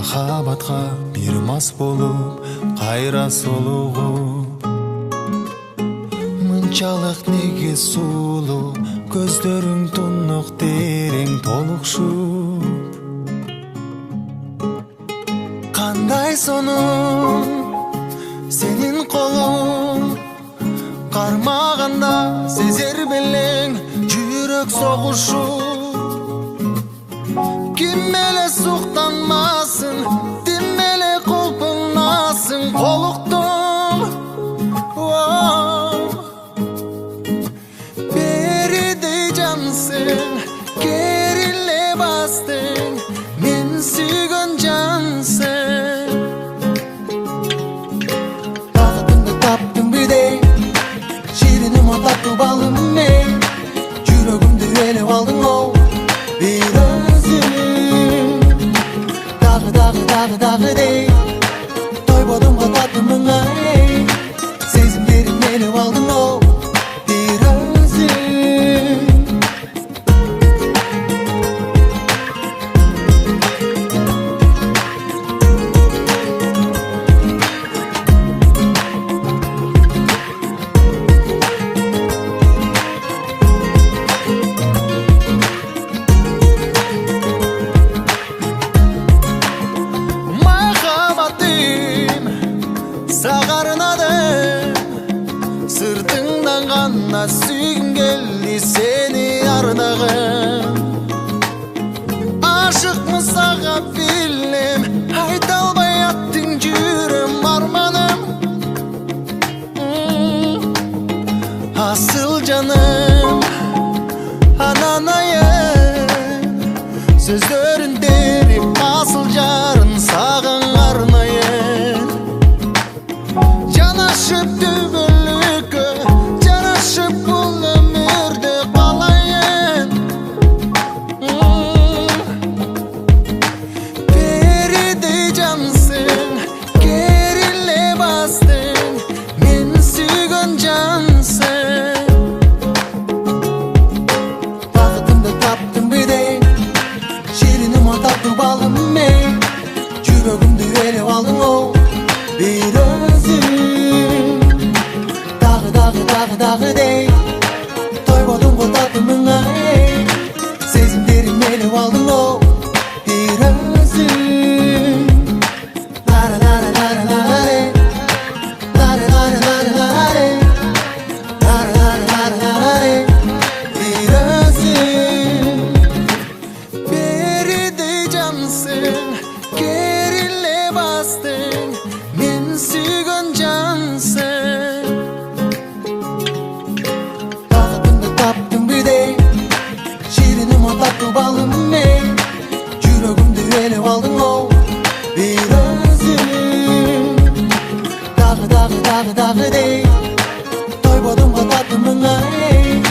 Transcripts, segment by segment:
махабатка бир мас болуп кайра солугуп, мынчалык неге сулуу көздөрүң тунук терең толукшуп. Кандай сонун сенин колуң, кармаганда сезер белең жүрөк согушуп. Ким эле суктанмасын, тим эле кулпунасын колуктум. Беридей жансың, кериле бастың, мен сүйгөн жансың. Багытыңды таптың бирдей, шириним татуу балым мен, жүрөгүмдү ээлеп алдың оу бир өзүң. Дагы дей, тойбодум го татымыңа эй, сезимдерим ээлеп алдың оу бир өзүң. Сагарынадым, сыртыңдан гана сүйгүм келди сени арнагым. Ашыкмын сага билем, айта албай аттың жүрөм арманым. Асыл жаным, ананайым, сөздөрүн терип асыл жарын саган арнайын. Жанашып түбөлүккө, жанашып бул өмүрдө калайын. Беридей жансың, кериле бастың, мен сүйгөн жансың. Багытымды таптым бирдей, шириним татуу балым мен, жүрөгүмдү ээлеп алдың оу бир өзүң. Дагы дей, тойбодум го татымыңа эй, сезимдерим ээлеп алдың оу бир өзүң. Бир өзүң. Беридей жансың, кериле бастың, мен сүйгөн жансың. Багытымды таптың бирдей, шириним татуу балым мен, жүрөгүмдү ээлеп алдың оу бир өзүң. Дагы дей, тойбодум го татымыңа эй,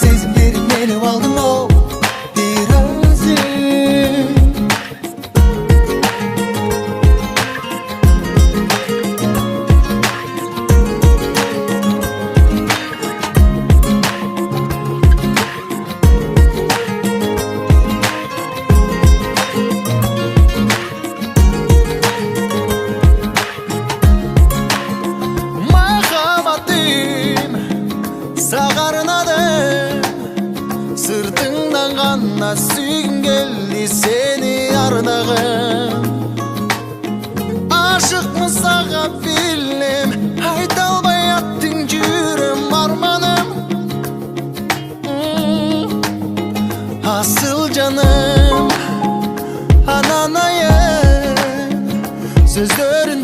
сезимдерим ээлеп алдың оу бир өзүң. Сагарынадым, сыртыңдан гана сүйгүм келди сени арнагым. Ашыкмын сага билем, айта албай аттың жүрөм арманым. Асыл жаным, ананайым, сөздөрүн